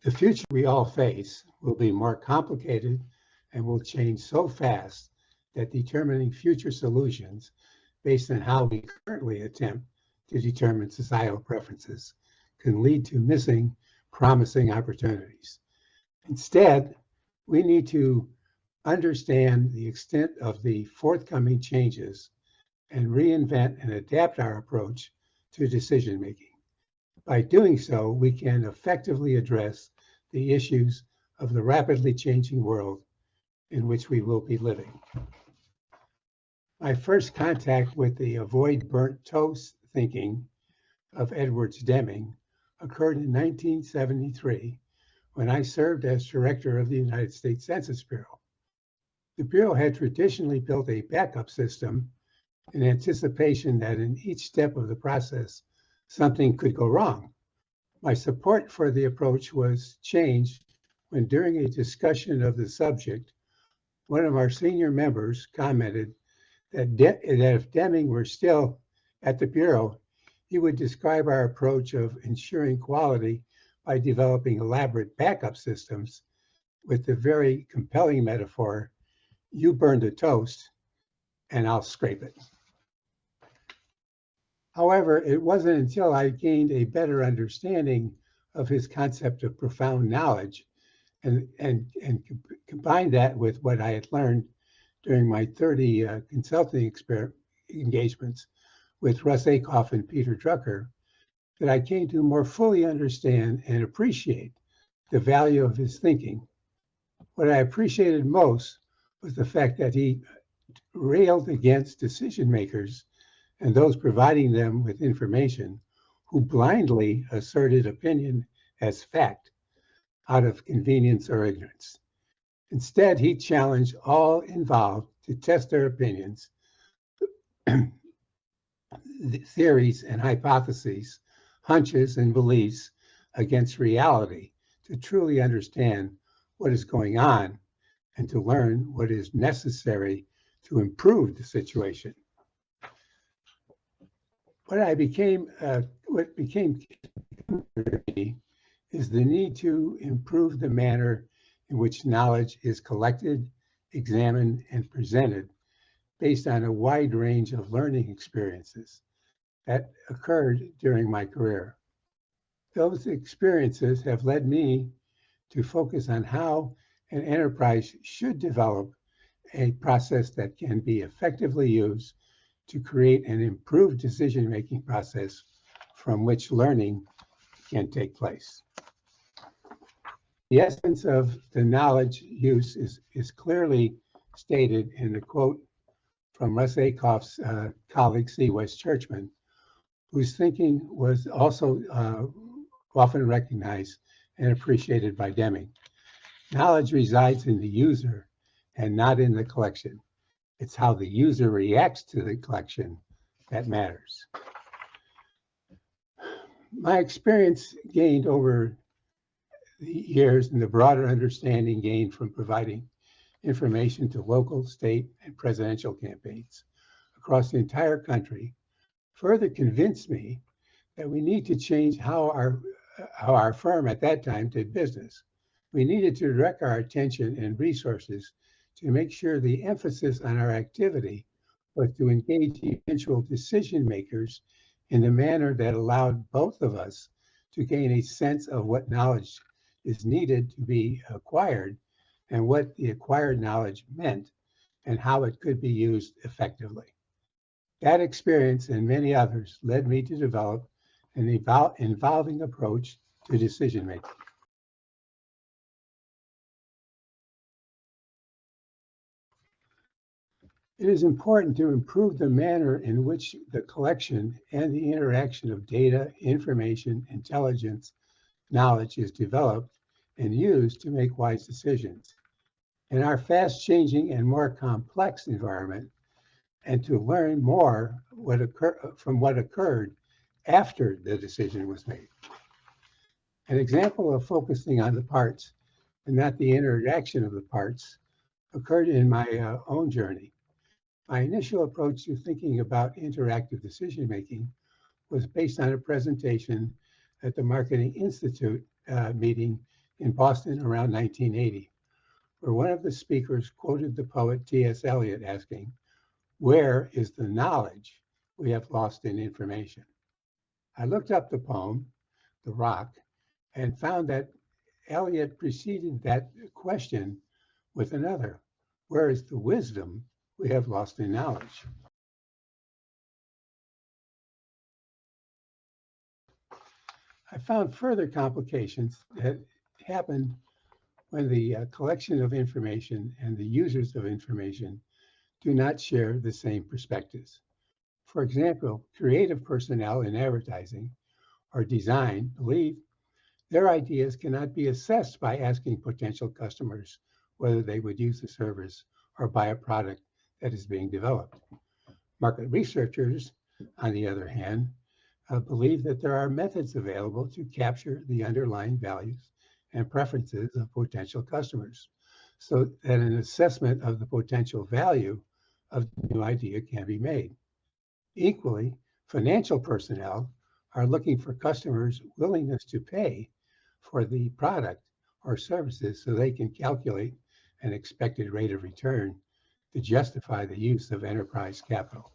The future we all face will be more complicated and will change so fast that determining future solutions based on how we currently attempt to determine societal preferences can lead to missing promising opportunities. Instead, we need to understand the extent of the forthcoming changes and reinvent and adapt our approach to decision making. By doing so, we can effectively address the issues of the rapidly changing world in which we will be living. My first contact with the avoid burnt toast thinking of Edwards Deming occurred in 1973 when I served as director of the United States Census Bureau. The Bureau had traditionally built a backup system in anticipation that in each step of the process, something could go wrong. My support for the approach was changed when, during a discussion of the subject, one of our senior members commented that if Deming were still at the Bureau, he would describe our approach of ensuring quality by developing elaborate backup systems with the very compelling metaphor, you burn the toast and I'll scrape it. However, it wasn't until I gained a better understanding of his concept of profound knowledge and combined that with what I had learned during my 30 consulting engagements with Russ Akoff and Peter Drucker that I came to more fully understand and appreciate the value of his thinking. What I appreciated most was the fact that he railed against decision makers and those providing them with information who blindly asserted opinion as fact out of convenience or ignorance. Instead, he challenged all involved to test their opinions, theories and hypotheses, hunches and beliefs against reality to truly understand what is going on and to learn what is necessary to improve the situation. What became clear to me is the need to improve the manner in which knowledge is collected, examined, and presented based on a wide range of learning experiences that occurred during my career. Those experiences have led me to focus on how an enterprise should develop a process that can be effectively used to create an improved decision-making process from which learning can take place. The essence of the knowledge use is clearly stated in the quote from Russ Akoff's colleague C. West Churchman, whose thinking was also often recognized and appreciated by Deming. Knowledge resides in the user and not in the collection. It's how the user reacts to the collection that matters. My experience gained over the years and the broader understanding gained from providing information to local, state, and presidential campaigns across the entire country further convinced me that we need to change how our firm at that time did business. We needed to direct our attention and resources to make sure the emphasis on our activity was to engage eventual decision makers in a manner that allowed both of us to gain a sense of what knowledge is needed to be acquired and what the acquired knowledge meant and how it could be used effectively. That experience and many others led me to develop an involving approach to decision making. It is important to improve the manner in which the collection and the interaction of data, information, intelligence, knowledge is developed and used to make wise decisions. In our fast-changing and more complex environment, and to learn more from what occurred after the decision was made. An example of focusing on the parts and not the interaction of the parts occurred in my own journey. My initial approach to thinking about interactive decision-making was based on a presentation at the Marketing Institute meeting in Boston around 1980, where one of the speakers quoted the poet T.S. Eliot asking, "Where is the knowledge we have lost in information?" I looked up the poem, The Rock, and found that Eliot preceded that question with another, "Where is the wisdom we have lost in knowledge?" I found further complications that happened when the collection of information and the users of information do not share the same perspectives. For example, creative personnel in advertising or design believe their ideas cannot be assessed by asking potential customers whether they would use the service or buy a product that is being developed. Market researchers, on the other hand, believe that there are methods available to capture the underlying values and preferences of potential customers so that an assessment of the potential value of the new idea can be made. Equally, financial personnel are looking for customers' willingness to pay for the product or services so they can calculate an expected rate of return to justify the use of enterprise capital.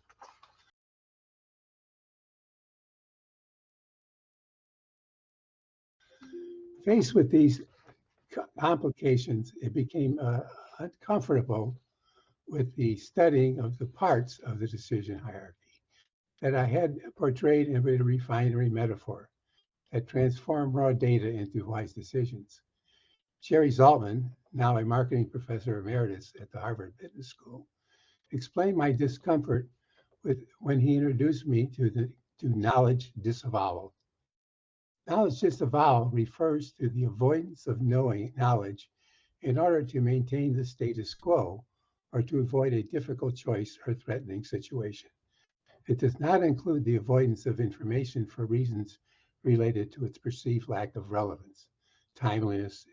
Faced with these complications, it became uncomfortable with the studying of the parts of the decision hierarchy that I had portrayed in a refinery metaphor that transform raw data into wise decisions. Jerry Zaltman, now a marketing professor emeritus at the Harvard Business School, explained my discomfort when he introduced me to knowledge disavowal. Knowledge disavowal refers to the avoidance of knowing knowledge in order to maintain the status quo or to avoid a difficult choice or threatening situation. It does not include the avoidance of information for reasons related to its perceived lack of relevance, timeliness,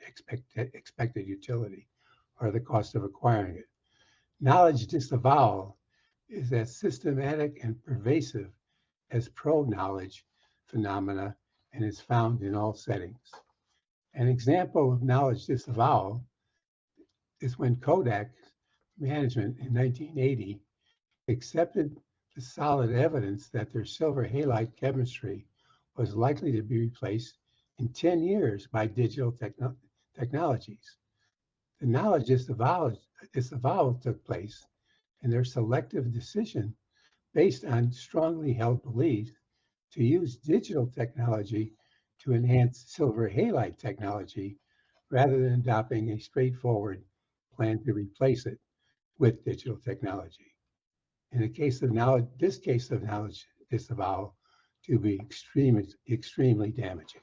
expected utility, or the cost of acquiring it. Knowledge disavowal is as systematic and pervasive as pro-knowledge phenomena and is found in all settings. An example of knowledge disavowal is when Kodak management in 1980 accepted the solid evidence that their silver halide chemistry was likely to be replaced in 10 years by digital technologies. The knowledge disavowal took place, and their selective decision based on strongly held beliefs to use digital technology to enhance silver halide technology rather than adopting a straightforward plan to replace it with digital technology. In the case of knowledge, this case of knowledge disavowal to be extremely damaging.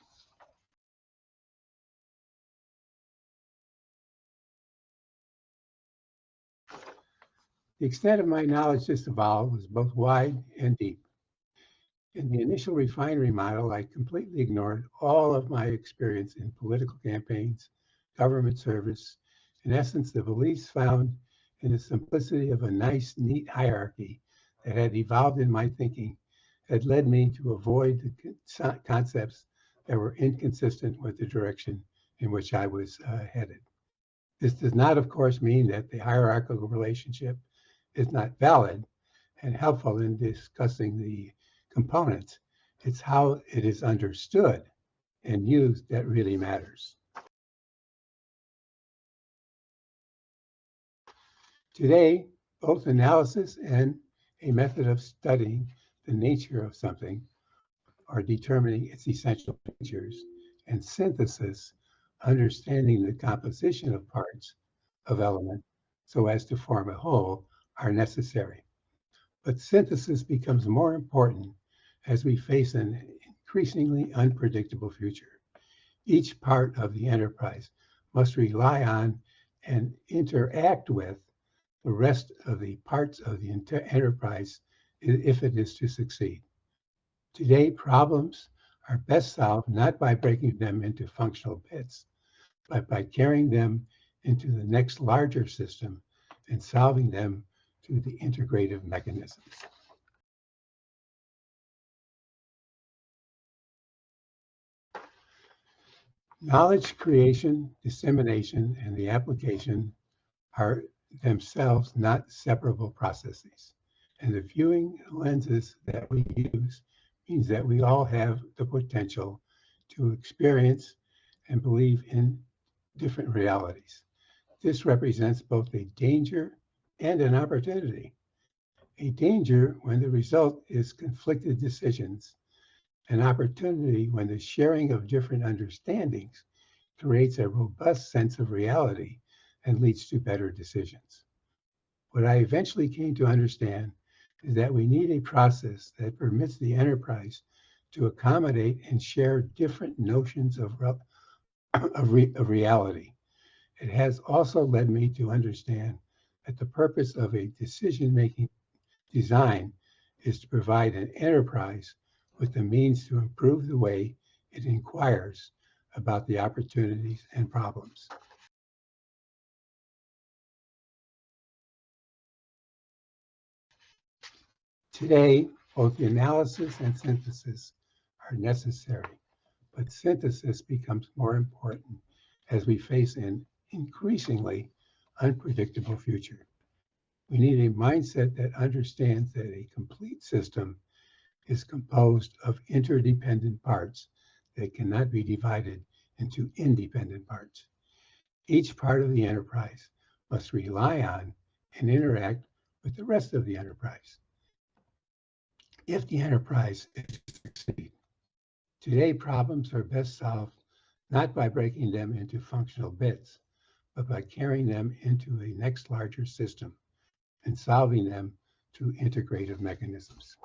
The extent of my knowledge disavowal was both wide and deep. In the initial refinery model, I completely ignored all of my experience in political campaigns, government service, in essence, the beliefs found in the simplicity of a nice, neat hierarchy that had evolved in my thinking had led me to avoid the concepts that were inconsistent with the direction in which I was headed. This does not, of course, mean that the hierarchical relationship is not valid and helpful in discussing the components. It's how it is understood and used that really matters. Today, both analysis and a method of studying the nature of something or determining its essential features, and synthesis, understanding the composition of parts of elements so as to form a whole, are necessary. But synthesis becomes more important as we face an increasingly unpredictable future. Each part of the enterprise must rely on and interact with the rest of the parts of the enterprise if it is to succeed. Today, problems are best solved not by breaking them into functional bits, but by carrying them into the next larger system and solving them through the integrative mechanisms. Knowledge creation, dissemination, and the application are themselves not separable processes. And the viewing lenses that we use means that we all have the potential to experience and believe in different realities. This represents both a danger and an opportunity. A danger when the result is conflicted decisions, an opportunity when the sharing of different understandings creates a robust sense of reality and leads to better decisions. What I eventually came to understand is that we need a process that permits the enterprise to accommodate and share different notions of reality. It has also led me to understand that the purpose of a decision-making design is to provide an enterprise with the means to improve the way it inquires about the opportunities and problems. Today, both the analysis and synthesis are necessary, but synthesis becomes more important as we face an increasingly unpredictable future. We need a mindset that understands that a complete system is composed of interdependent parts that cannot be divided into independent parts. Each part of the enterprise must rely on and interact with the rest of the enterprise if the enterprise is to succeed. Today, problems are best solved not by breaking them into functional bits, but by carrying them into a next larger system and solving them through integrative mechanisms.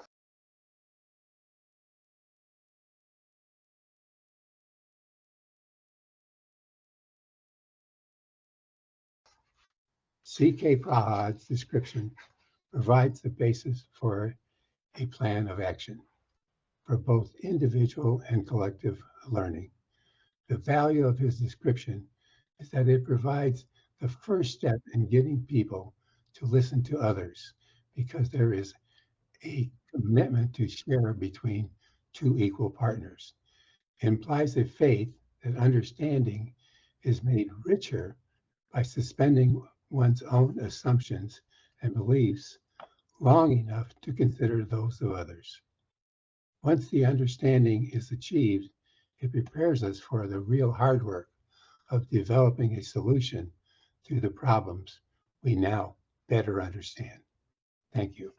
C.K. Prahad's description provides the basis for a plan of action for both individual and collective learning. The value of his description is that it provides the first step in getting people to listen to others, because there is a commitment to share between two equal partners. It implies a faith that understanding is made richer by suspending one's own assumptions and beliefs long enough to consider those of others. Once the understanding is achieved, it prepares us for the real hard work of developing a solution to the problems we now better understand. Thank you.